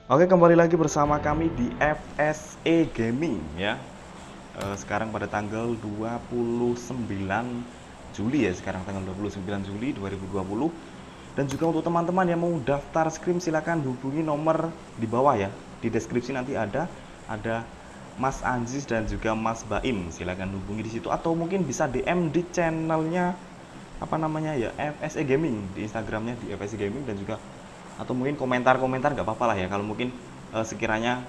Oke, kembali lagi bersama kami di FSE Gaming ya. Sekarang pada tanggal 29 Juli ya, sekarang tanggal 29 Juli 2020. Dan juga untuk teman-teman yang mau daftar scrim silakan hubungi nomor di bawah ya. Di deskripsi nanti ada Mas Anjis dan juga Mas Baim. Silakan hubungi di situ atau mungkin bisa DM di channelnya apa namanya ya, FSE Gaming, di Instagramnya di FSE Gaming. Dan juga atau mungkin komentar-komentar nggak apa-apa lah ya, kalau mungkin sekiranya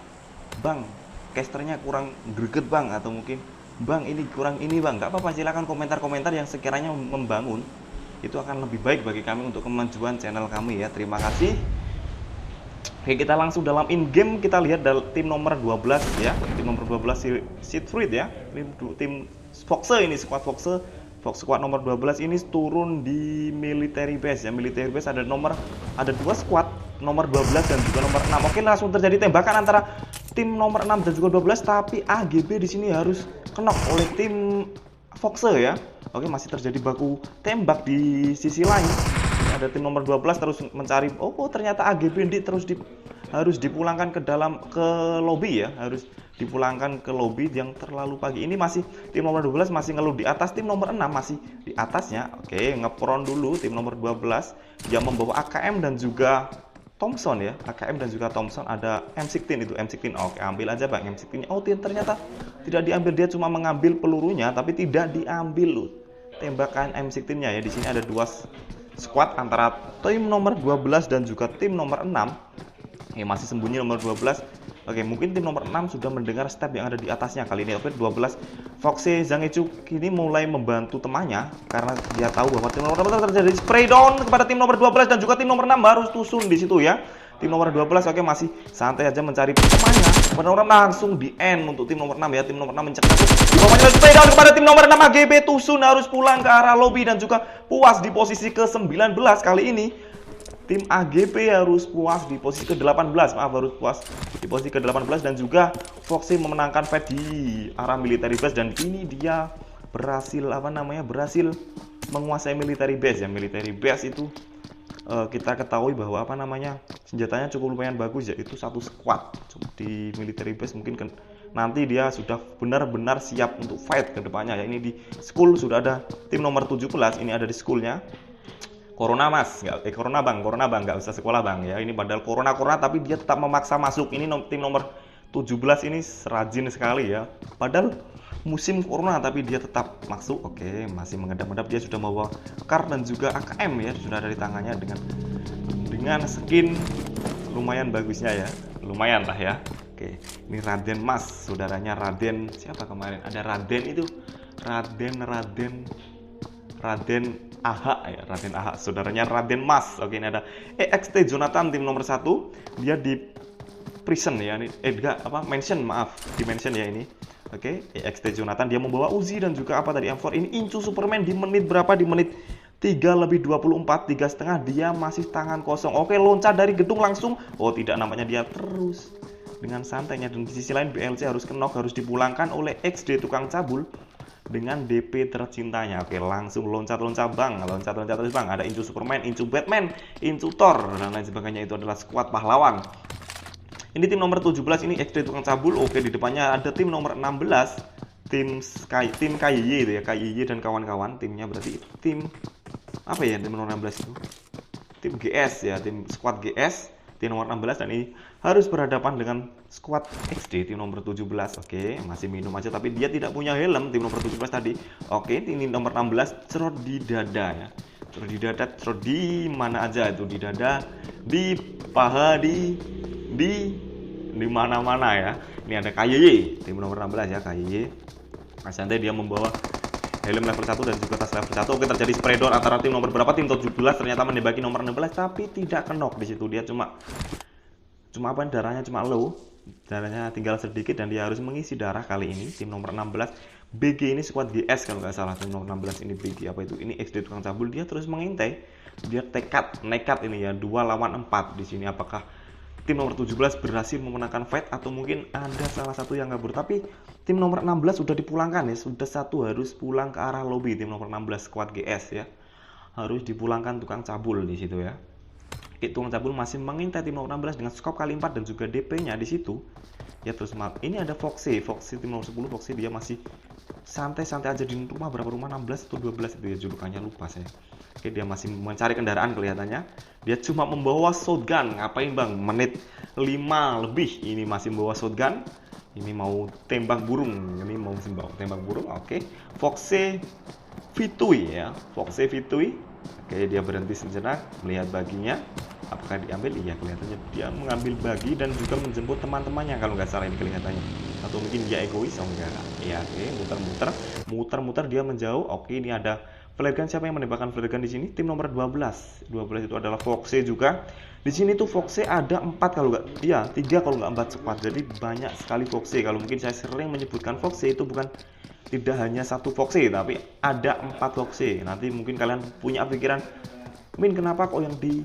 bang casternya kurang greget bang, atau mungkin bang ini kurang ini bang, nggak apa-apa, silakan komentar-komentar yang sekiranya membangun, itu akan lebih baik bagi kami untuk kemajuan channel kami ya. Terima kasih. Oke, kita langsung dalam in game. Kita lihat tim nomor 12 ya, tim nomor 12 Siegfried ya, tim Foxe ini, squad Foxe. Fox squad nomor 12 ini turun di military base ya. Military base ada dua squad, nomor 12 dan juga nomor 6. Oke, langsung terjadi tembakan antara tim nomor 6 dan juga 12, tapi AGB di sini harus knock oleh tim Foxe ya. Oke, masih terjadi baku tembak di sisi lain. Ada tim nomor 12 terus mencari, ternyata AGB harus dipulangkan ke lobby ya, harus dipulangkan ke lobby yang terlalu pagi. Ini masih tim nomor 12 masih ngeluh di atas, tim nomor 6 masih di atasnya. Oke, ngepron dulu tim nomor 12 yang membawa AKM dan juga Thompson ya, AKM dan juga Thompson. Ada M16 itu, M16. Oke, ambil aja bang M16-nya. Ternyata tidak diambil, dia cuma mengambil pelurunya tapi tidak diambil loh tembakan M16-nya ya. Di sini ada dua squad antara tim nomor 12 dan juga tim nomor 6. Masih sembunyi nomor 12. Oke, mungkin tim nomor 6 sudah mendengar step yang ada di atasnya kali ini. Oke, 12 Foxe Zangechu kini mulai membantu temannya karena dia tahu bahwa tim nomor 12 terjadi spray down kepada tim nomor 12 dan juga tim nomor 6 harus tusun di situ ya. Tim nomor 12 oke masih santai aja mencari temannya. Nomor 6 langsung di end untuk tim nomor 6 ya. Tim nomor 6 mencegah di bawahnya spray down kepada tim nomor 6. AGB tusun harus pulang ke arah lobby dan juga puas di posisi ke-19 kali ini. Tim AGP harus puas di posisi ke-18, harus puas di posisi ke-18 dan juga Foxe memenangkan fight di arah military base dan ini dia berhasil berhasil menguasai military base ya. Military base itu kita ketahui bahwa senjatanya cukup lumayan bagus ya, itu satu squad di military base. Mungkin nanti dia sudah benar-benar siap untuk fight ke depannya ya. Ini di school sudah ada tim nomor 17, ini ada di schoolnya. Corona mas, corona bang, nggak usah sekolah bang ya. Ini padahal corona tapi dia tetap memaksa masuk. Ini tim nomor 17 ini rajin sekali ya. Padahal musim corona tapi dia tetap masuk. Oke, masih mengedap-edap, dia sudah membawa kar dan juga AKM ya, sudah ada di tangannya dengan skin lumayan bagusnya ya, lumayan lah ya. Oke, ini Raden Mas, saudaranya Raden siapa kemarin? Ada Raden itu, Raden AH ya, Raden AH, saudaranya Raden Mas. Oke, ini ada EXT Jonathan tim nomor 1. Dia di prison ya, ini mention, di mention ya ini. Oke, EXT Jonathan dia membawa Uzi dan juga M4. Ini Incu Superman di menit berapa? Di menit 3:24, 3,5 dia masih tangan kosong. Oke, loncat dari gedung langsung. Tidak, namanya dia terus dengan santainya. Dan di sisi lain BLC harus knock, harus dipulangkan oleh XD tukang cabul dengan DP tercintanya. Oke, langsung loncat-loncat terus bang. Ada Incu Superman, Incu Batman, Incu Thor dan lain sebagainya. Itu adalah squad pahlawan. Ini tim nomor 17 ini XD tukang cabul. Oke, di depannya ada tim nomor 16, tim KYY itu ya, KYY dan kawan-kawan. Timnya berarti tim apa ya, tim nomor 16 itu? Tim GS ya, tim squad GS, tim nomor 16. Dan ini harus berhadapan dengan squad XD tim nomor 17. Oke, masih minum aja tapi dia tidak punya helm tim nomor 17 tadi. Oke, ini nomor 16 cerot di dada ya. Cerot di mana aja itu, di dada, di paha, di mana-mana ya. Ini ada KYY tim nomor 16 ya, KYY. Santai dia membawa helm level 1 dan juga tas level 1. Oke, terjadi spray down antara tim nomor berapa? Tim 17 ternyata menembaki nomor 16 tapi tidak kenok di situ. Dia cuma darahnya cuma low. Darahnya tinggal sedikit dan dia harus mengisi darah kali ini. Tim nomor 16 BG ini squad GS kalau nggak salah. Tim nomor 16 ini BG apa itu? Ini XD tukang cabul, dia terus mengintai. Dia nekat ini ya, 2 lawan 4 di sini. Apakah tim nomor 17 berhasil memenangkan fight atau mungkin ada salah satu yang kabur? Tapi tim nomor 16 sudah dipulangkan ya, sudah satu harus pulang ke arah lobby. Tim nomor 16 squad GS ya, harus dipulangkan tukang cabul di situ ya. Oke, tukang cabul masih mengintai tim nomor 16 dengan skop kali 4 dan juga DP-nya di situ. Ya terus ini ada Foxy tim nomor 10. Foxy dia masih santai-santai aja di rumah, berapa rumah, 16 atau 12 itu ya julukannya, lupa saya. Oke, dia masih mencari kendaraan kelihatannya. Dia cuma membawa shotgun. Ngapain bang? Menit 5 lebih ini masih membawa shotgun. Ini mau tembak burung. Ini mau tembak burung. Oke. Foxy Vitui ya. Foxy Vitui. Oke, dia berhenti sejenak melihat baginya. Apakah diambil? Iya, kelihatannya dia mengambil bagi dan juga menjemput teman-temannya kalau nggak salah ini kelihatannya. Atau mungkin dia egois, oh enggak. Iya, oke, muter-muter dia menjauh. Oke, ini ada flare gun. Siapa yang menembakkan flare gun di sini? Tim nomor 12. 12 itu adalah Foxy juga. Di sini tuh Foxy ada 4 kalau nggak, iya 3 kalau nggak 4 squad. Jadi banyak sekali Foxy. Kalau mungkin saya sering menyebutkan Foxy itu bukan tidak hanya satu Foxy, tapi ada 4 Foxy. Nanti mungkin kalian punya pikiran, Min kenapa kok yang di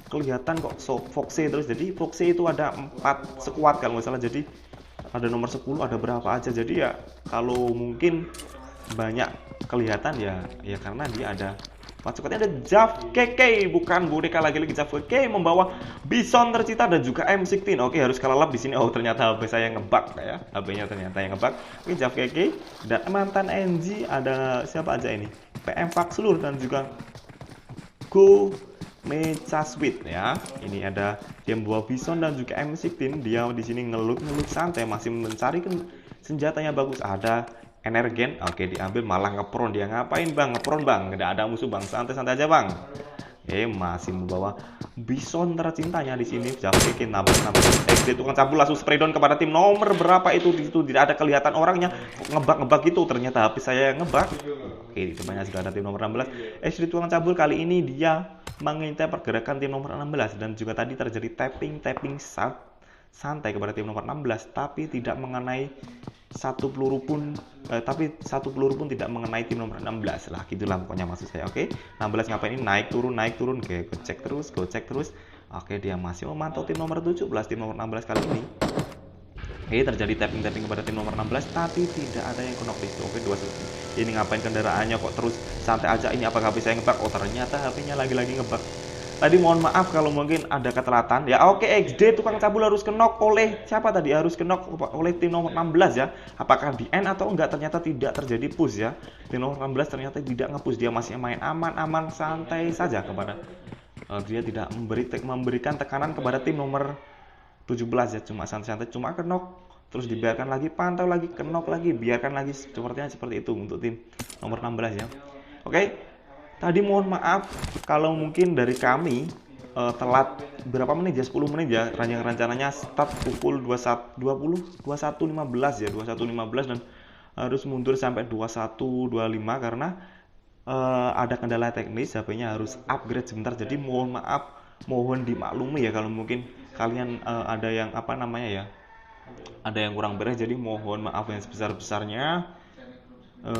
kelihatan kok Foxy terus? Jadi Foxy itu ada 4 squad kalau nggak salah. Jadi ada nomor 10, ada berapa aja. Jadi ya kalau mungkin banyak kelihatan ya karena dia ada 4 squadnya. Ada Jav KK, bukan boneka lagi-lagi. Jav KK membawa Bison tercita dan juga M16. Oke, harus kalah di sini. Oh, ternyata HP saya ngebug ya. HP-nya ternyata yang ngebug. Oke, Jav KK dan mantan NG, ada siapa aja ini? PM Paxlur dan juga Go Mecha Sweet ya. Ini ada dia membawa Bison dan juga M16. Dia di sini ngelut santai, masih mencari senjatanya bagus. Ada Energen, oke diambil, malah ngepron. Dia ngapain bang? Ngepron bang, nggak ada musuh bang, santai-santai aja bang. Masih membawa Bison tercintanya di sini. Japikin nabrak XD tukang cabul langsung spray down kepada tim nomor berapa itu. Di situ tidak ada kelihatan orangnya, ngebak gitu. Ternyata HP saya yang ngebak. Oke, di depannya juga ada tim nomor 16. XD tukang cabul kali ini dia mengintai pergerakan tim nomor 16 dan juga tadi terjadi tapping santai kepada tim nomor 16, tapi tidak mengenai satu peluru pun tidak mengenai tim nomor 16 lah, gitulah pokoknya maksud saya. Oke, 16 ngapain ini, naik turun. Oke, go cek terus. Oke, dia masih memantau tim nomor 17, tim nomor 16 kali ini. Oke, terjadi tapping kepada tim nomor 16, tapi tidak ada yang knock itu. Oke, 21. Ini ngapain kendaraannya kok terus santai aja? Ini apakah HP saya ngebug? Oh, ternyata HP-nya lagi-lagi ngebug. Tadi mohon maaf kalau mungkin ada ketelatan ya. Oke, XD tukang cabul harus kenok oleh siapa tadi? Harus kenok oleh tim nomor 16 ya. Apakah di end atau enggak? Ternyata tidak terjadi push ya. Tim nomor 16 ternyata tidak nge-push. Dia masih main aman-aman santai saja kepada dia tidak memberikan tekanan kepada tim nomor 17 ya. Cuma santai-santai, cuma kenok, terus dibiarkan lagi, pantau lagi, kenok lagi, biarkan lagi. Sepertinya seperti itu untuk tim nomor 16 ya. Oke. Tadi mohon maaf kalau mungkin dari kami telat berapa menit ya, 10 menit ya. Rencananya start pukul 21.15 ya, 21.15 dan harus mundur sampai 21.25 karena ada kendala teknis, HP-nya harus upgrade sebentar. Jadi mohon maaf, mohon dimaklumi ya kalau mungkin kalian ada yang ada yang kurang beres. Jadi mohon maaf yang sebesar-besarnya.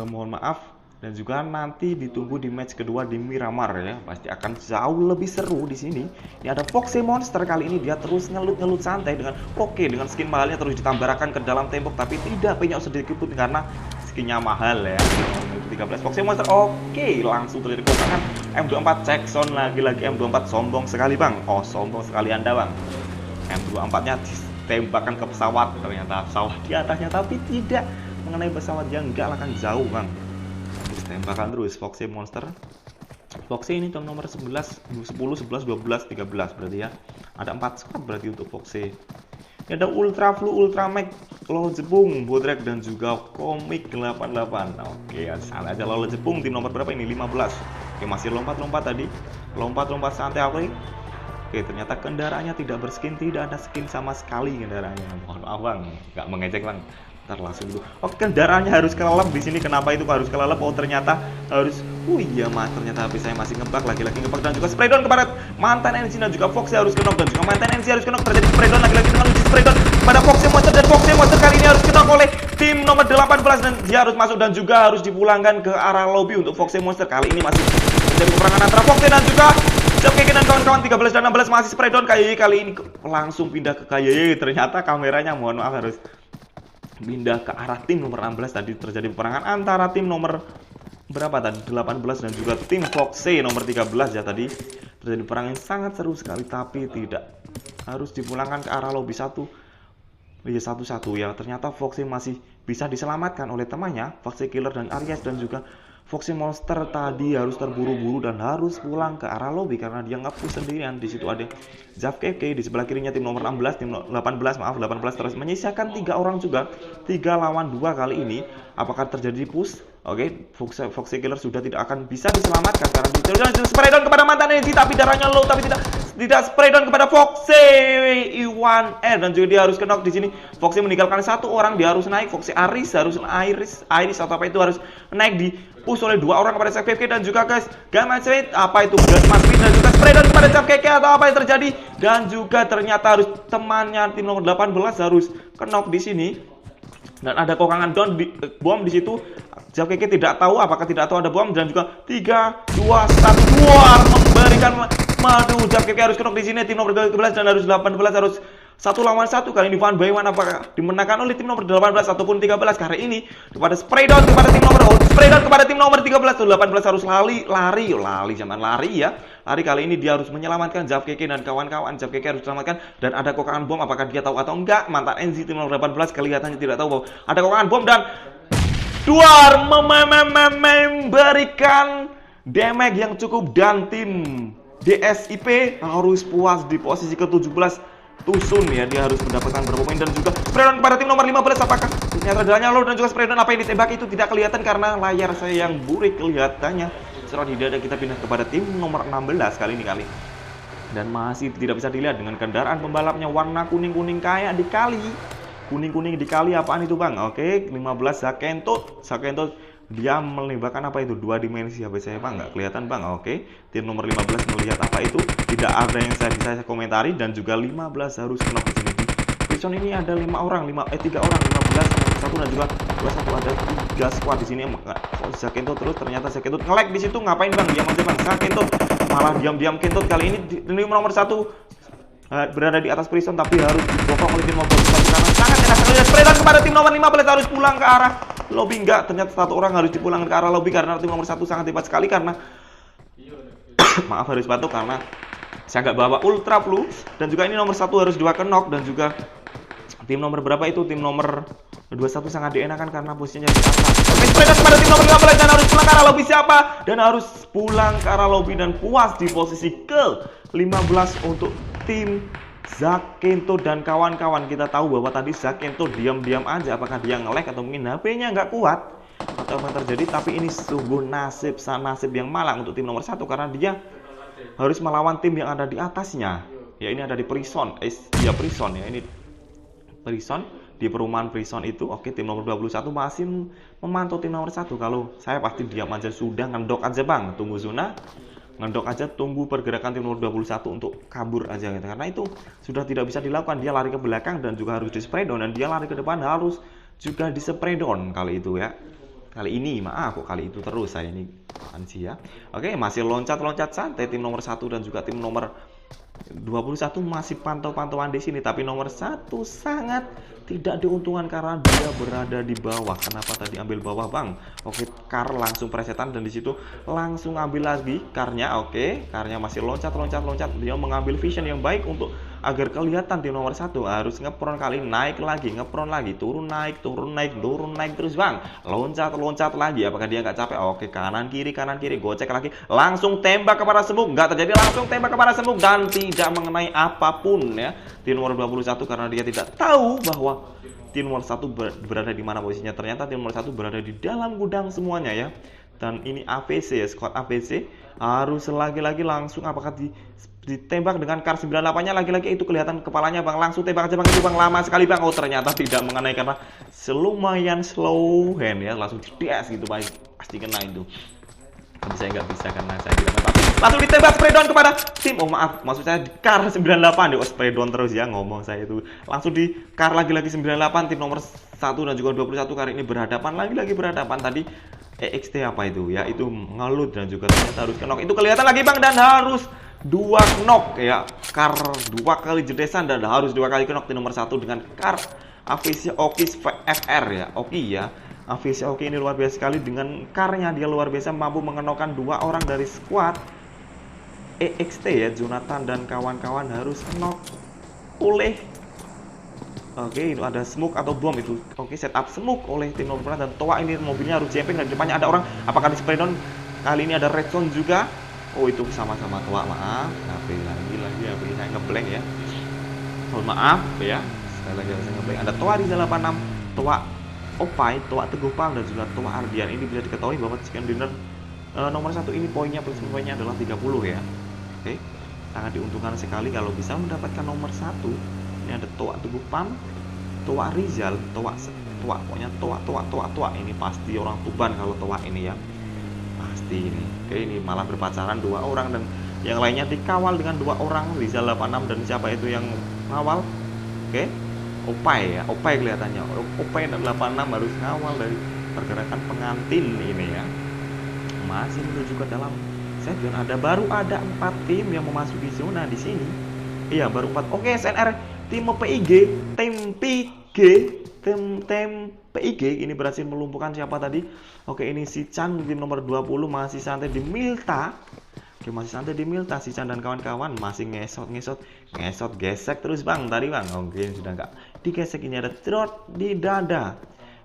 Mohon maaf. Dan juga nanti ditunggu di match kedua di Miramar ya, pasti akan jauh lebih seru di sini. Ini ada Foxy Monster, kali ini dia terus ngelut santai dengan dengan skin mahalnya terus ditambahkan ke dalam tembok, tapi tidak banyak sedikit pun karena skinnya mahal ya. 13 Foxy Monster, langsung terjadi kotakan M24 check sound lagi-lagi. M24 sombong sekali bang. Oh, sombong sekali Anda bang. M24-nya ditembakkan ke pesawat, ternyata pesawat di atasnya, tapi tidak mengenai pesawat, yang enggak akan jauh bang. Tembakan terus Foxy Monster. Foxy ini tim nomor 11, 10, 11, 12, 13 berarti ya. Ada 4 squad berarti untuk Foxy. Ini ada Ultra Flu, Ultra Max, Lo Jepung, Bodrek dan juga Komik 88. Oke, santai aja. Lo Jepung tim nomor berapa ini? 15. Oke, masih lompat tadi. Lompat santai. Oke, ternyata kendaraannya tidak berskin, tidak ada skin sama sekali kendaraannya. Mohon maaf bang, nggak mengejek bang. Langsung dulu. Kendaraannya harus kelelep di sini. Kenapa itu harus kelelep? Oh, ternyata harus. Ternyata HP saya masih ngebug, lagi-lagi ngebug dan juga spray down kepada mantan NC dan juga Foxy harus kenok dan juga mantan NC harus kenok. Terjadi spray down lagi-lagi dengan uji spray down pada Foxy Monster, dan Foxy Monster kali ini harus kenok oleh tim nomor 18 dan dia harus masuk dan juga harus dipulangkan ke arah lobby untuk Foxy Monster. Kali ini masih terjadi peperangan antara Foxy dan juga Jokeke dan kawan-kawan. 13 dan 16 masih spray down. Kali ini langsung pindah ke KYY. Ternyata kameranya mohon maaf harus pindah ke arah tim nomor 16. Tadi terjadi peperangan antara tim nomor berapa tadi 18 dan juga tim Foxy nomor 13 ya. Tadi terjadi perang yang sangat seru sekali, tapi tidak, harus dipulangkan ke arah lobby 1 ya. Ternyata Foxy masih bisa diselamatkan oleh temannya Foxy Killer dan Aries, dan juga Foxy Monster tadi harus terburu-buru dan harus pulang ke arah lobby karena dia nge-push sendirian. Di situ ada Zafkeke, di sebelah kirinya tim nomor 16, tim 18 terus menyisakan 3 orang juga. 3 lawan 2 kali ini. Apakah terjadi push? Oke, Foxy Killer sudah tidak akan bisa diselamatkan karena dia spray down kepada mantan Enzi, tapi darahnya low, tapi tidak spray down kepada Foxy Iwan dan juga dia harus knock di sini. Foxy meninggalkan 1 orang, dia harus naik. Foxy Iris atau apa itu harus naik di push oleh 2 orang kepada Zafkeke dan juga guys Gamma Sweet, apa itu Gamma Sweet dan juga spray down kepada Zafkeke atau apa yang terjadi, dan juga ternyata harus temannya tim nomor 18 harus knock di sini. Dan ada kokangan down bom di situ. Zafkeke tidak tahu, apakah tidak tahu ada bom, dan juga 3, 2, 1 keluar memberikan madu. Zafkeke harus knock di sini tim nomor 13 dan harus 18 harus 1 lawan 1 kali ini. One by one apakah dimenangkan oleh tim nomor 18 ataupun 13 kali ini kepada spray down kepada tim nomor 13. 18 harus lari zaman lari ya. Lari kali ini dia harus menyelamatkan Zafkeke dan kawan-kawan. Zafkeke harus diselamatkan dan ada kokangan bom, apakah dia tahu atau enggak. Mantan NZ tim nomor 18 kelihatannya tidak tahu bahwa ada kokangan bom, dan Duar memberikan damage yang cukup, dan tim DSIP harus puas di posisi ke-17. Tusun ya, dia harus mendapatkan berapa poin, dan juga spray down pada tim nomor 15. Apakah ternyata darahnya low dan juga spray down apa yang ditembak itu tidak kelihatan karena layar saya yang burik kelihatannya. Setelah di dada kita pindah kepada tim nomor 16 kali ini dan masih tidak bisa dilihat dengan kendaraan pembalapnya warna kuning-kuning kayak di kali. Kuning-kuning di kali apaan itu bang? Oke, 15 Zakento dia menembakkan apa itu 2 dimensi HP saya bang, nggak kelihatan bang. Oke, tim nomor 15 melihat apa itu, tidak ada yang bisa komentari, dan juga 15 harus knock di sini. Prison ini ada 3 orang, 15 1 dan juga 21 ada 3 squad di sini. Zakento terus, ternyata Zakento nge-lag di situ, ngapain bang? Diam aja bang. Zakento malah diam Kento kali ini tim nomor 1 berada di atas prison, tapi harus dibokong oleh tim nomor 1 karena sangat enak sekali. Spray down kepada tim nomor 15 harus pulang ke arah lobby. Enggak, ternyata 1 orang harus dipulangkan ke arah lobby karena tim nomor 1 sangat hebat sekali karena maaf harus batuk karena saya nggak bawa ultra flu, dan juga ini nomor 1 harus 2 knock, dan juga tim nomor berapa itu tim nomor 21 sangat dienakan karena posisinya di atas. Spray down kepada tim nomor 15 dan harus pulang ke arah lobby siapa, dan harus pulang ke arah lobby dan puas di posisi ke-15 untuk tim Zakento dan kawan-kawan. Kita tahu bahwa tadi Zakento diam-diam aja, apakah dia nge-lag atau mungkin HP-nya nggak kuat atau apa yang terjadi, tapi ini sungguh nasib yang malang untuk tim nomor 1 karena dia harus melawan tim yang ada di atasnya. Ya ini ada di prison, prison ya, ini prison di perumahan prison itu. Oke, tim nomor 21 masih memantau tim nomor 1. Kalau saya pasti diam aja, sudah ngendok aja bang, tunggu zona, ngendok aja, tunggu pergerakan tim nomor 21 untuk kabur aja gitu. Karena itu sudah tidak bisa dilakukan, dia lari ke belakang dan juga harus di spray down, dan dia lari ke depan harus juga di spray down kali itu ya. Kali ini maaf kok kali itu terus saya ini ya. Oke, masih loncat-loncat santai tim nomor 1 dan juga tim nomor 21 masih pantau-pantauan di sini, tapi nomor 1 sangat tidak diuntungkan karena dia berada di bawah. Kenapa tadi ambil bawah bang? Oke, car langsung presetan dan di situ langsung ambil lagi carnya. Oke, carnya masih loncat. Dia mengambil vision yang baik untuk agar kelihatan tim nomor 1 harus ngepron kali, naik lagi, ngepron lagi, turun naik terus bang, loncat lagi. Apakah dia nggak capek? Oke, kanan kiri, gocek lagi, langsung tembak kepada sembuk, nggak terjadi, langsung tembak kepada sembuk dan tidak mengenai apapun ya tim nomor 21 karena dia tidak tahu bahwa tim nomor 1 berada di mana posisinya. Ternyata tim nomor 1 berada di dalam gudang semuanya ya. Dan ini AVC ya, squad AVC harus lagi-lagi langsung, apakah ditembak dengan kar 98-nya lagi-lagi itu kelihatan kepalanya bang, langsung tembak aja bang, itu bang, lama sekali bang. Oh ternyata tidak mengenai karena lumayan slow hand ya, langsung jedes gitu bang, pasti kena itu. Tapi saya nggak bisa karena saya tidak mantap. Langsung ditembak spray down kepada tim, oh maaf maksud saya di kar 98 ya. Oh spray down terus ya ngomong saya itu, langsung di kar lagi-lagi 98. Tim nomor 1 dan juga 21 kali ini berhadapan lagi tadi EXT apa itu ya, itu ngelut dan juga ternyata harus knock, itu kelihatan lagi bang, dan harus 2 knock ya, kar 2 kali jedesan dan harus 2 kali knock tim nomor 1 dengan kar AVC Okis FR ya, Oki ya. Avisya oke, ini luar biasa sekali dengan karnya, dia luar biasa mampu mengenokkan 2 orang dari squad EXT ya. Jonathan dan kawan-kawan harus knock oleh oke, itu ada smoke atau bom itu. Oke, setup smoke oleh tim nomor 4 dan Toa ini mobilnya harus jumping dan di depannya ada orang. Apakah di spray down? Kali ini ada red zone juga. Oh, itu sama-sama Toa, maaf. HP HP saya ngeblank ya. Mohon maaf ya. Sekali lagi saya ngeblank. Ada Toa di 86, Toa Opai, Toa Teguh Pang dan juga Toa Ardian. Ini bisa diketahui bahwa chicken dinner nomor 1 ini poinnya plus poinnya adalah 30 ya. Oke. Sangat diuntungkan sekali kalau bisa mendapatkan nomor 1. Ini ada Toa Teguh Pang, Toa Rizal, Toa pokoknya Toa ini pasti orang Tuban kalau Toa ini ya. Pasti ini. Oke, ini malah berpacaran 2 orang dan yang lainnya dikawal dengan 2 orang, Rizal 86 dan siapa itu yang ngawal? Oke. Opai ya, Opai kelihatannya. Opai 86 harus ngawal dari pergerakan pengantin ini ya. Masih menuju ke dalam set dan baru ada 4 tim yang memasuki zona di sini. Iya, baru 4. Oke, SNR tim PIG, tim PIG ini berhasil melumpuhkan siapa tadi? Oke, ini si Chan tim nomor 20 masih santai di Milta. Oke, masih santai di Milta si Chan dan kawan-kawan masih ngesot gesek terus Bang tadi Bang. Oke, sudah enggak digesek, ini ada trot di dada.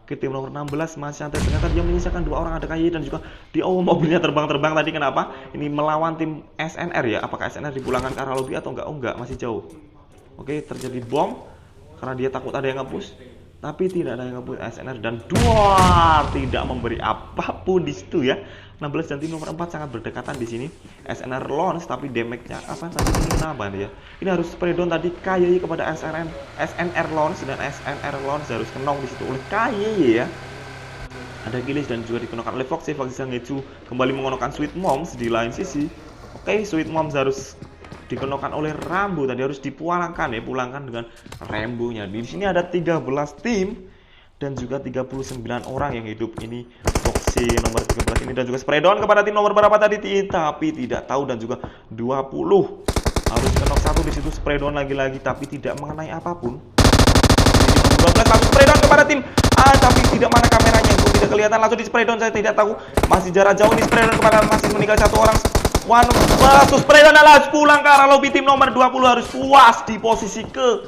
Ke tim nomor 16 masih santai, ternyata dia menyisakan 2 orang, ada KY dan juga di mobilnya terbang-terbang tadi. Kenapa? Ini melawan tim SNR ya. Apakah SNR dipulangkan ke arah lobby atau enggak? Oh enggak, masih jauh. Oke, terjadi bom karena dia takut ada yang nge-push, tapi tidak ada yang nge-push SNR dan tidak memberi apapun di situ ya. 16 dan tim nomor 4 sangat berdekatan di sini. SNR launch tapi damage-nya apa tadi ini nambah ya. Ini harus spray down tadi KY kepada SNR launch dan SNR launch harus kenong di situ oleh KY ya. Ada Gilis dan juga dikenakan oleh Foxy Sangeju kembali mengenokkan Sweet Moms di lain sisi. Oke, Sweet Moms harus dikenakan oleh Rambo tadi, harus dipulangkan ya, pulangkan dengan Rambo-nya. Di sini ada 13 tim dan juga 39 orang yang hidup. Ini Foxy nomor 13 ini dan juga spray down kepada tim nomor berapa tadi, tapi tidak tahu dan juga 20 harus kenok 1 di situ, spray down lagi-lagi tapi tidak mengenai apapun. Di 12 langsung spray down kepada tim tapi tidak, mana kameranya itu tidak kelihatan, langsung di spray down, saya tidak tahu, masih jarak jauh di spray down kepada, masih meninggal 1 orang. Langsung spray down alas pulang ke arah lobby. Tim nomor 20 harus puas di posisi ke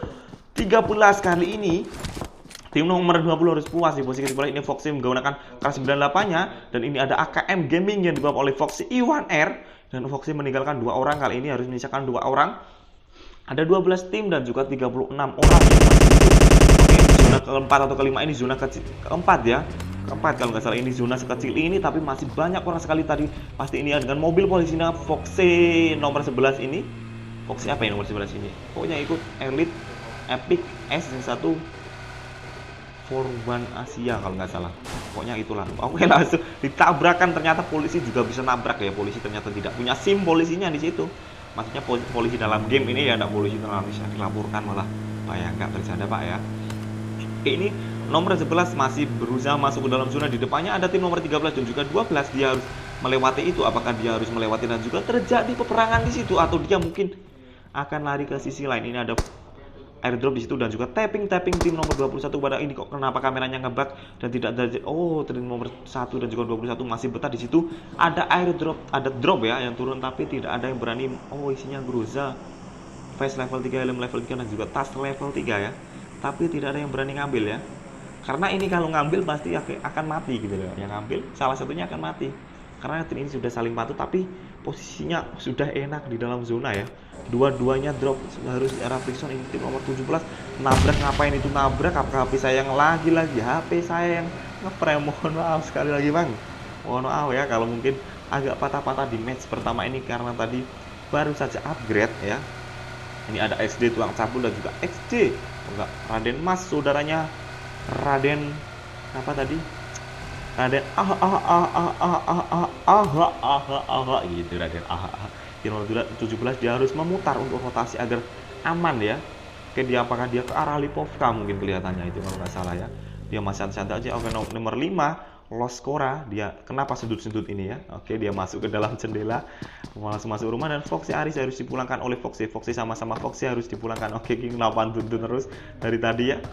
13 kali ini. Tim nomor 20 harus puas di posisi ke-13. Ini Foxy menggunakan K98-nya dan ini ada AKM Gaming yang dibawa oleh Foxy I1R dan Foxy meninggalkan 2 orang, kali ini harus menyisakan 2 orang. Ada 12 tim dan juga 36 orang yang masih hidup. Oke, zona keempat atau kelima ini zona keempat ya. Keempat kalau nggak salah, ini zona sekecil ini tapi masih banyak orang sekali tadi. Pasti ini dengan mobil polisinya Foxy nomor 11 ini. Foxy apa ya nomor 11 ini? Pokoknya ikut Elite Epic S1 Forwan Asia kalau nggak salah. Pokoknya itulah. Oke, langsung ditabrakan, ternyata polisi juga bisa nabrak ya. Polisi ternyata tidak punya SIM polisinya di situ. Maksudnya polisi dalam game ini ya, ada polisi dalam bisa dilaporkan malah. Pak ya, nggak bercanda Pak ya. Oke, ini nomor 11 masih berusaha masuk ke dalam zona. Di depannya ada tim nomor 13 dan juga 12. Dia harus melewati itu. Apakah dia harus melewati dan juga terjadi peperangan di situ atau dia mungkin akan lari ke sisi lain. Ini ada airdrop di situ dan juga tapping tim nomor 21 pada ini. Kok kenapa kameranya ngebug dan tidak ada? Oh, tim nomor 1 dan juga 21 masih betah di situ. Ada airdrop, ada drop ya yang turun tapi tidak ada yang berani. Oh, isinya Groza, face level 3, helm level 3 dan juga tas level 3 ya. Tapi tidak ada yang berani ngambil ya. Karena ini kalau ngambil pasti akan mati gitu loh. Yang ngambil salah satunya akan mati. Karena tim ini sudah saling patuh tapi posisinya sudah enak di dalam zona ya. Dua-duanya drop harus di arah Frickson. Ini tim nomor 17 nabrak, ngapain itu nabrak? Apakah HP saya yang lagi-lagi HP saya yang ngeprem? Mohon maaf sekali lagi Bang. Mohon maaf ya kalau mungkin agak patah-patah di match pertama ini karena tadi baru saja upgrade ya. Ini ada XD tuang cabul dan juga XD. Enggak, Raden Mas saudaranya Raden apa tadi? Raden gitu, Raden di nomor 17 dia harus memutar untuk rotasi agar aman ya. Oke, dia apakah dia ke arah Lipovka mungkin kelihatannya itu kalau nggak salah ya. Dia masih santai aja. Oke, nomor 5 Loskora, dia kenapa sudut-sudut ini ya? Oke, dia masuk ke dalam jendela, langsung masuk rumah, dan Foxy Aris harus dipulangkan oleh Foxy. Foxy sama Foxy harus dipulangkan. Oke, kenapa tuntun terus dari tadi ya?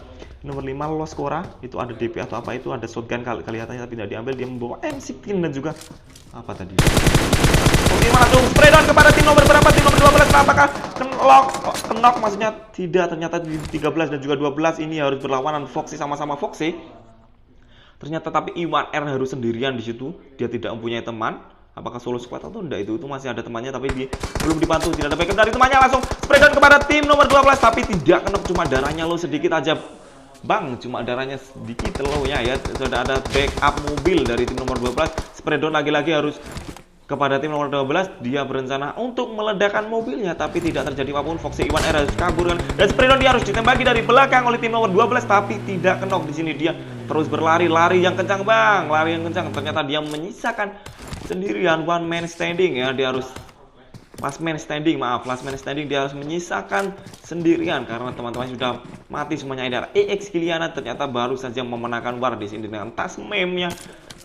Nomor 5 Loskora, itu ada DP atau apa itu, ada shotgun kelihatannya tapi tidak diambil. Dia membawa M16 dan juga apa tadi? Oke, langsung spray down kepada tim nomor berapa? Tim nomor 12. Apakah kenok? Maksudnya tidak, ternyata di 13 dan juga 12 ini harus berlawanan Foxy sama Foxy. Ternyata tapi I1R harus sendirian di situ. Dia tidak mempunyai teman. Apakah solo squad atau enggak, itu masih ada temannya tapi dia belum dibantu, tidak ada backup dari temannya. Langsung spray down kepada tim nomor 12 tapi tidak kena, cuma darahnya lo sedikit aja. Bang, cuma darahnya sedikit lo ya. Sudah ada backup mobil dari tim nomor 12. Spray down lagi-lagi harus kepada tim nomor 12. Dia berencana untuk meledakkan mobilnya tapi tidak terjadi apapun. Foxy I1R harus kabur kan, dan spray down dia harus ditembaki dari belakang oleh tim nomor 12 tapi tidak kenok. Di sini dia terus berlari, lari yang kencang bang, lari yang kencang. Ternyata dia menyisakan sendirian, one man standing ya. Dia harus last man standing, dia harus menyisakan sendirian karena teman-teman sudah mati semuanya. Ini adalah EX Kiliana, ternyata baru saja memenangkan war di sini dengan tas meme-nya.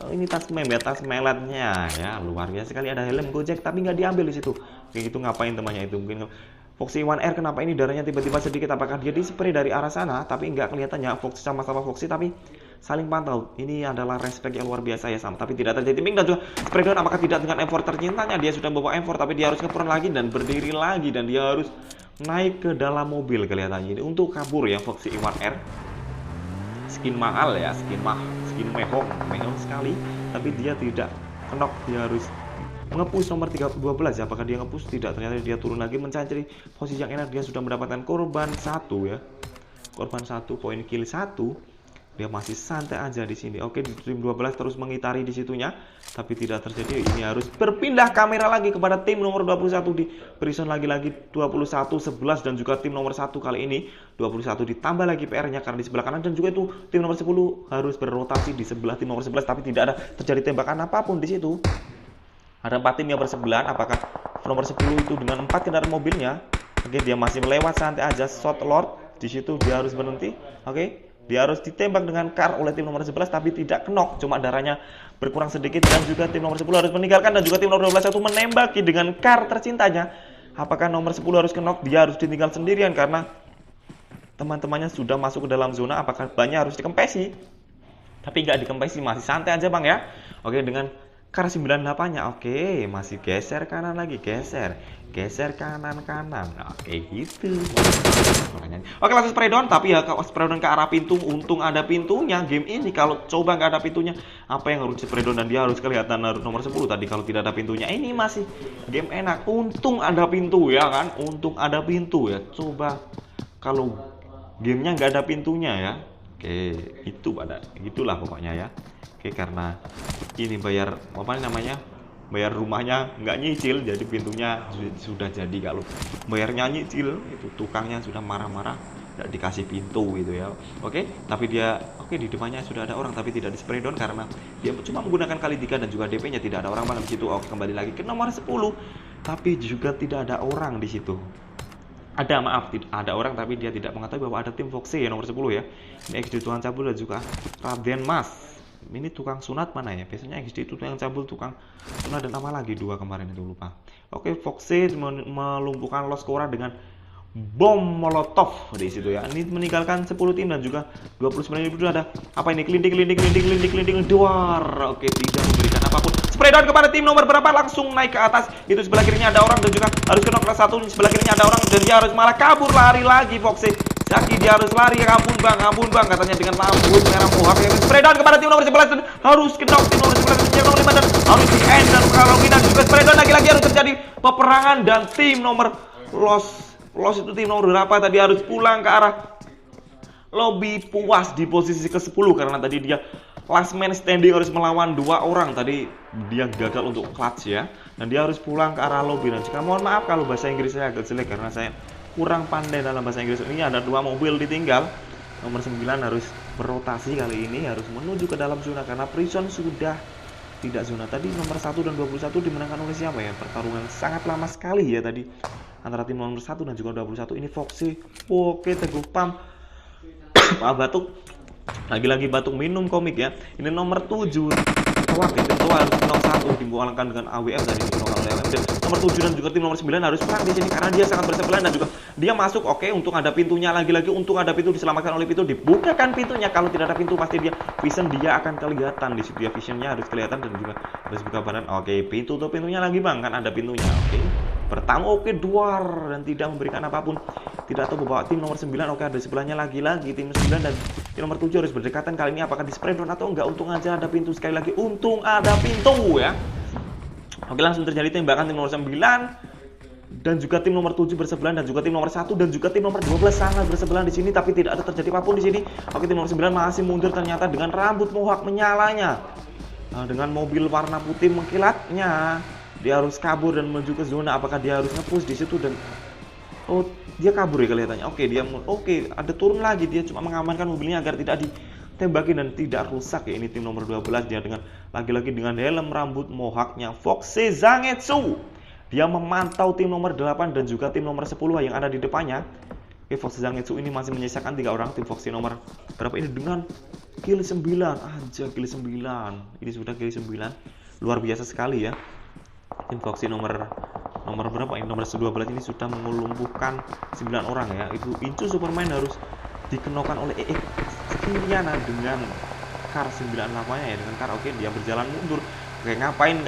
Ini tas meme ya, tas meletnya ya, luar biasa sekali. Ada helm Gojek tapi nggak diambil di situ. Kayak gitu ngapain temannya itu? Mungkin Foxy I1R kenapa ini darahnya tiba-tiba sedikit? Apakah dia di-spray dari arah sana? Tapi nggak kelihatannya. Foxy sama Foxy tapi saling pantau. Ini adalah respect yang luar biasa ya, sama tapi tidak terjadi ping dan juga spray down. Apakah tidak dengan M4 tercintanya? Dia sudah membawa M4 tapi dia harus ngeprone lagi dan berdiri lagi, dan dia harus naik ke dalam mobil kelihatannya ini untuk kabur ya. Foxy I1R skin mahal ya, skin mehong sekali tapi dia tidak kenok. Dia harus ngepush nomor 12 ya. Apakah dia ngepush? Tidak, ternyata dia turun lagi mencari posisi yang enak. Dia sudah mendapatkan korban 1 ya, korban 1, poin kill 1. Dia masih santai aja di sini. Oke, di tim 12 terus mengitari di situnya tapi tidak terjadi. Ini harus berpindah kamera lagi kepada tim nomor 21 di prison lagi-lagi 21-11, dan juga tim nomor 1 kali ini 21 ditambah lagi PR-nya karena di sebelah kanan, dan juga itu tim nomor 10 harus berrotasi di sebelah tim nomor 11 tapi tidak ada terjadi tembakan apapun di situ. Ada 4 tim yang bersebelahan. Apakah nomor 10 itu dengan 4 kendaraan mobilnya? Oke, dia masih melewat santai aja. Shot Lord di situ dia harus berhenti. Oke, dia harus ditembak dengan car oleh tim nomor 11 tapi tidak kenok, cuma darahnya berkurang sedikit, dan juga tim nomor 10 harus meninggalkan, dan juga tim nomor 12 itu menembaki dengan car tercintanya. Apakah nomor 10 harus kenok? Dia harus ditinggal sendirian karena teman-temannya sudah masuk ke dalam zona. Apakah bannya harus dikempesi? Tapi nggak dikempesi, masih santai aja bang ya. Oke, dengan car 98-nya. Oke, masih geser kanan lagi, geser kanan. Oke, gitu. Oke, langsung spray down tapi ya spray down ke arah pintu. Untung ada pintunya game ini. Kalau coba nggak ada pintunya, apa yang harus spray down? Dan dia harus kelihatan nomor 10 tadi. Kalau tidak ada pintunya, ini masih game enak. Untung ada pintu ya kan, untung ada pintu ya. Coba kalau gamenya nggak ada pintunya ya. Oke, itu gitulah pokoknya ya. Oke, karena ini bayar apa namanya, bayar rumahnya nggak nyicil, jadi pintunya sudah jadi. Kalau bayarnya nyicil, itu tukangnya sudah marah-marah nggak dikasih pintu gitu ya. Oke, tapi dia di depannya sudah ada orang tapi tidak di spray down karena dia cuma menggunakan kali 3 dan juga DP-nya tidak ada orang pada di situ. Oke, kembali lagi ke nomor 10 tapi juga tidak ada orang di situ. Ada orang tapi dia tidak mengetahui bahwa ada tim Foxy ya, nomor 10 ya. Ini XD Tuhan Cabul dan juga Raden Mas. Ini tukang sunat mana ya? Biasanya XD itu yang cabul, tukang sunat, dan apa lagi 2 kemarin itu lupa. Oke, Foxy melumpuhkan Loskora dengan bom molotov di situ ya. Ini meninggalkan 10 tim dan juga 29 itu ada apa ini? Kelinding duar. Oke, tidak memberikan apapun. Spray down kepada tim nomor berapa, langsung naik ke atas. Itu sebelah kirinya ada orang dan juga harus kena kelas 1. Sebelah kirinya ada orang dan dia harus malah kabur, lari lagi Foxy. Zaki dia harus lari, ampun bang katanya dengan rambut merah mohak. Spray down kepada tim nomor 11 dan harus kenok tim nomor 11 dan nomor 5 dan harus di end, dan kalau kita juga spray down lagi harus terjadi peperangan, dan tim nomor Los itu tim nomor berapa tadi harus pulang ke arah lobby puas di posisi ke-10 karena tadi dia last man standing harus melawan 2 orang. Tadi dia gagal untuk clutch ya, dan dia harus pulang ke arah lobby. Dan jika mohon maaf kalau bahasa Inggris saya agak jelek karena saya kurang pandai dalam bahasa Inggris. Ini ada 2 mobil ditinggal. Nomor 9 harus berotasi kali ini, harus menuju ke dalam zona karena prison sudah tidak zona. Tadi nomor 1 dan 21 dimenangkan oleh siapa ya? Pertarungan sangat lama sekali ya tadi antara tim nomor 1 dan juga 21. Ini Foxy. Oke, Teguh Pam. Maaf batuk. Lagi-lagi batuk minum komik ya. Ini nomor 7. Toa, tim Toa harus menang 1 dimulangkan dengan AWM tadi dimulangkan oleh AWM. Dan nomor 7 dan juga tim nomor 9 harus perang di sini karena dia sangat berseberangan dan juga dia masuk. Oke, untung ada pintunya lagi-lagi, untung ada pintu, diselamatkan oleh pintu, dibukakan pintunya. Kalau tidak ada pintu pasti dia vision, dia akan kelihatan di situ ya, visionnya harus kelihatan dan juga harus buka badan. Oke, pintu tuh pintunya lagi Bang, kan ada pintunya. Oke. Pertama oke, duar dan tidak memberikan apapun. Tidak tahu bahwa tim nomor 9 oke ada sebelahnya lagi-lagi tim 9 dan tim nomor 7 harus berdekatan kali ini, apakah di spray down atau enggak. Untung aja ada pintu, sekali lagi untung ada pintu ya. Oke, langsung terjadi tembakan tim nomor 9 dan juga tim nomor 7 bersebelahan dan juga tim nomor 1 dan juga tim nomor 12 sangat bersebelahan di sini, tapi tidak ada terjadi apapun di sini. Oke, tim nomor 9 masih mundur ternyata dengan rambut mohawk menyalanya. Dengan mobil warna putih mengkilatnya. Dia harus kabur dan menuju ke zona. Apakah dia harus nge-push di situ dan oh, dia kabur ya kelihatannya. Oke, dia ada turun lagi. Dia cuma mengamankan mobilnya agar tidak ditembaki dan tidak rusak ya. Ini tim nomor 12 dia dengan lagi-lagi dengan helm rambut mohawknya Foxy Zangetsu. Dia memantau tim nomor 8 dan juga tim nomor 10 yang ada di depannya. Oke, Foxy Zangetsu ini masih menyisakan 3 orang. Tim Foxy nomor berapa ini dengan kill 9 aja, kill 9. Ini sudah kill 9. Luar biasa sekali ya. Tim Foxy nomor berapa ini, nomor 12 ini sudah melumpuhkan 9 orang ya. Itu Incu Superman harus dikenakan oleh EX skillnya dengan car 98 ya, dengan car. Oke, dia berjalan mundur. Oke, ngapain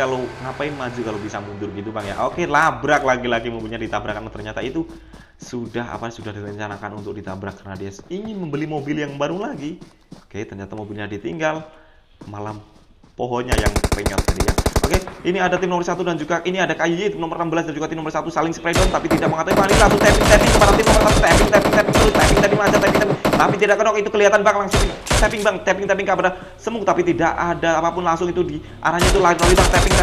maju kalau bisa mundur gitu Bang ya. Oke, labrak lagi-lagi mobilnya ditabrak karena ternyata itu sudah direncanakan untuk ditabrak karena dia ingin membeli mobil yang baru lagi. Oke, ternyata mobilnya ditinggal, malam pohonnya yang penyot tadi ya. Oke, ini ada tim nomor 1 dan juga ini ada KYY tim nomor 16 dan juga tim nomor 1 saling spray down tapi tidak mengatakan panik, langsung tapping kepada tim nomor 1, tapping terus, tapping aja, tapi tidak kenok. Itu kelihatan Bang, langsung tapping kepada semuk tapi tidak ada apapun, langsung itu di arahnya itu lari Bang, tapping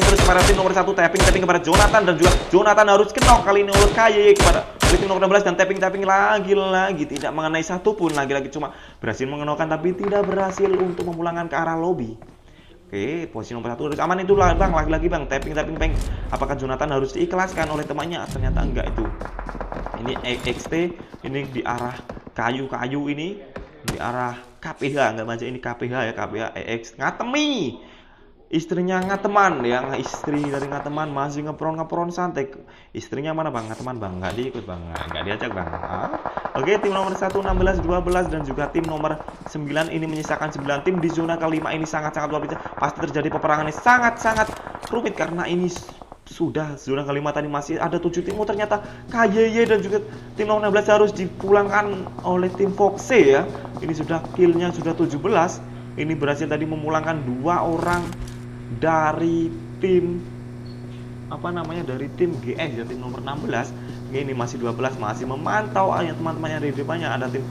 terus kepada tim nomor 1, tapping kepada Jonathan dan juga Jonathan harus kenok kali ini oleh KYY kepada tim nomor 16 dan tapping lagi tidak mengenai satupun, lagi-lagi cuma berhasil mengenokkan tapi tidak berhasil untuk memulangkan ke arah lobby. Oke, posisi nomor 1 harus aman itu lah Bang, lagi-lagi Bang, tapping. Apakah Jonathan harus diikhlaskan oleh temannya? Ternyata enggak itu. Ini XT, ini di arah kayu-kayu ini, di arah KPH, enggak baca ini KPH ya, KPH EX ngatemi. Istrinya ngateman ya, istri dari ngateman masih ngepron santai. Istrinya mana Bang? Ngateman Bang, nggak diikut Bang, nggak diajak Bang. Oke, tim nomor 1 16 12 dan juga tim nomor 9 ini menyisakan 9 tim di zona kelima. Ini sangat-sangat luar biasa. Pasti terjadi peperangan ini sangat-sangat rumit karena ini sudah zona kelima tadi masih ada 7 tim. Ternyata KYY dan juga tim nomor 16 harus dipulangkan oleh tim Foxy ya. Ini sudah killnya sudah 17. Ini berhasil tadi memulangkan 2 orang dari tim dari tim GX ya, tim nomor 16. Ini masih 12 masih memantau teman-temannya di depannya. Ada tim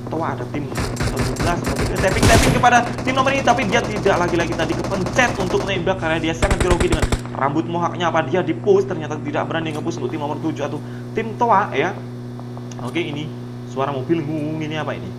Toa, ada tim 11 tapping kepada tim nomor ini tapi dia tidak lagi-lagi tadi kepencet untuk menembak karena dia sangat grogi dengan rambut mohawknya. Apa dia di-push? Ternyata tidak berani nge-push untuk tim nomor 7 atau tim Toa ya. Oke, ini suara mobil ngung, ini apa ini?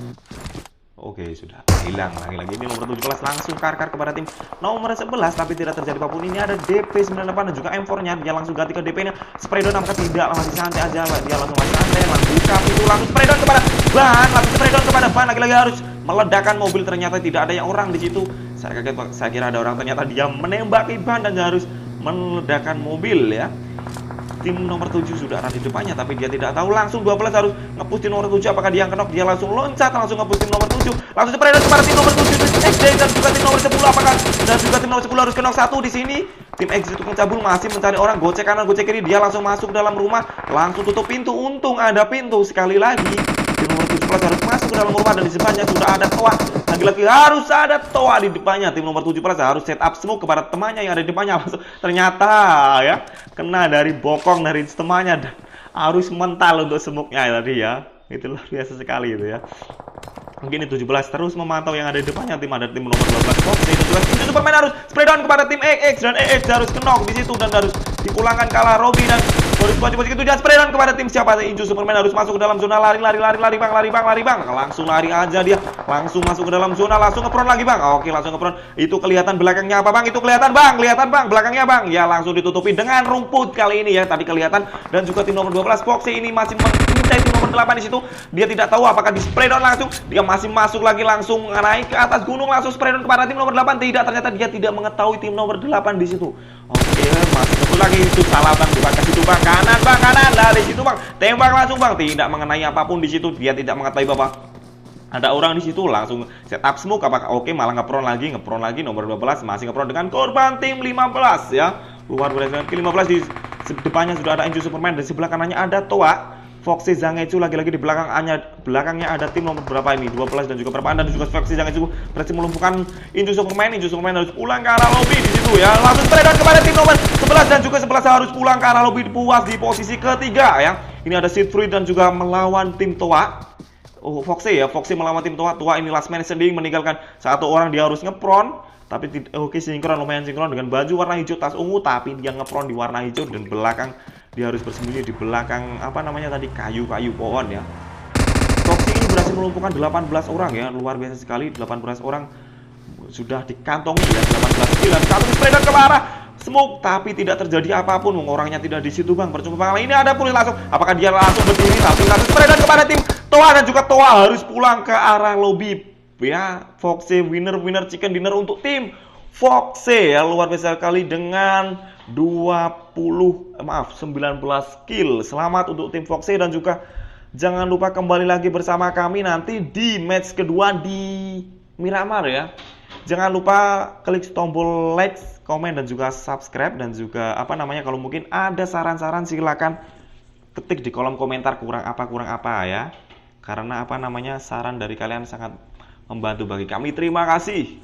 Oke, sudah hilang lagi-lagi. Ini nomor 17 langsung karkar kepada tim nomor 11 tapi tidak terjadi apapun. Ini ada DP98 dan juga M4-nya. Dia langsung ganti ke DP-nya. Spray down apakah tidak? Masih santai aja lah. Dia langsung masih santai. Langsung buka pintu, langsung spray down kepada ban. Langsung spray down kepada ban. Lagi-lagi harus meledakkan mobil. Ternyata tidak ada yang orang di situ. Saya kaget, saya kira ada orang. Ternyata dia menembaki ban dan harus meledakkan mobil ya. Tim nomor 7 sudah ada di depannya tapi dia tidak tahu. Langsung 12 harus nge-push tim nomor 7. Apakah dia yang kenok? Dia langsung loncat, langsung nge-push tim nomor 7. Langsung spray down kepada tim nomor 7 XD dan juga tim nomor 10. Apakah dan juga tim nomor 10 harus kenok 1 di sini. Tim X itu mencabul masih mencari orang, gocek kanan gocek kiri. Dia langsung masuk dalam rumah, langsung tutup pintu. Untung ada pintu sekali lagi. Tim nomor 17 harus masuk ke dalam rumah dan di sebelahnya sudah ada Toa. Lagi-lagi harus ada Toa di depannya. Tim nomor 17 harus set up smoke kepada temannya yang ada di depannya. Ternyata ya kena dari bokong dari temannya, harus mental untuk smoke-nya tadi ya. Itu luar biasa sekali itu ya. Mungkin 17 terus memantau yang ada di depannya. Ada tim nomor 12 Foxy dan juga tim Superman harus spray down kepada tim EX dan EX harus kenok di situ dan harus dipulangkan kalah Robby dan posisi itu dia spray down kepada tim siapa? Inju Superman harus masuk ke dalam zona lari bang. Langsung lari aja dia. Langsung masuk ke dalam zona, langsung ngepron lagi bang. Oke, langsung ngepron. Itu kelihatan belakangnya apa bang? Itu kelihatan bang, belakangnya bang. Ya langsung ditutupi dengan rumput kali ini ya. Tadi kelihatan dan juga tim nomor 12 Foxy ini masih mengintai tim nomor nomor 8 di situ. Dia tidak tahu apakah di spray down langsung. Dia masih masuk lagi, langsung naik ke atas gunung, langsung spray down kepada tim nomor 8. Tidak, ternyata dia tidak mengetahui tim nomor 8 di situ. Oke, masih kebut lagi, itu salah bang, bukan ke situ bang, kanan bang, kanan lah di situ bang, tembak langsung bang, tidak mengenai apapun di situ, dia tidak mengetahui bapak. Ada orang di situ, langsung setup smoke, apakah oke, malah ngepron lagi nomor 12 masih ngepron dengan korban tim 15 ya. Luar biasa, ke 15 di depannya sudah ada Inju Superman, dan sebelah kanannya ada Toa Foxy Zangetsu, lagi-lagi di belakangnya ada tim nomor berapa ini, 12 dan juga perapaan, dan juga Foxy Zangetsu berhasil melumpuhkan Inju Superman harus pulang ke arah lobby di situ ya. Langsung trade kepada tim nomor 11, dan juga 11 harus pulang ke arah lobby, puas di posisi ketiga ya. Ini ada Seedfruit dan juga melawan tim Toa. Oh, Foxy melawan tim Toa. Toa ini last man standing, meninggalkan satu orang, dia harus ngepron. Tapi oke, lumayan sinkron dengan baju warna hijau, tas ungu, tapi dia ngepron di warna hijau, dan belakang dia harus bersembunyi di belakang apa namanya tadi, kayu-kayu pohon ya. Foxy ini berhasil melumpuhkan 18 orang ya, luar biasa sekali. 18 orang sudah dikantongi ya, 18 kill, dan satu spray ke arah smoke, tapi tidak terjadi apapun, orangnya tidak di situ bang. Percuma bang, ini ada pulih langsung, apakah dia langsung berdiri, tapi langsung spray kepada tim Toa, dan juga Toa harus pulang ke arah lobby ya. Foxy winner chicken dinner untuk tim Foxy ya, luar biasa sekali dengan 19 kill. Selamat untuk tim Foxy, dan juga jangan lupa kembali lagi bersama kami nanti di match kedua di Miramar ya. Jangan lupa klik tombol like, komen, dan juga subscribe, dan juga apa namanya, kalau mungkin ada saran-saran silakan ketik di kolom komentar kurang apa ya. Karena apa namanya, saran dari kalian sangat membantu bagi kami. Terima kasih.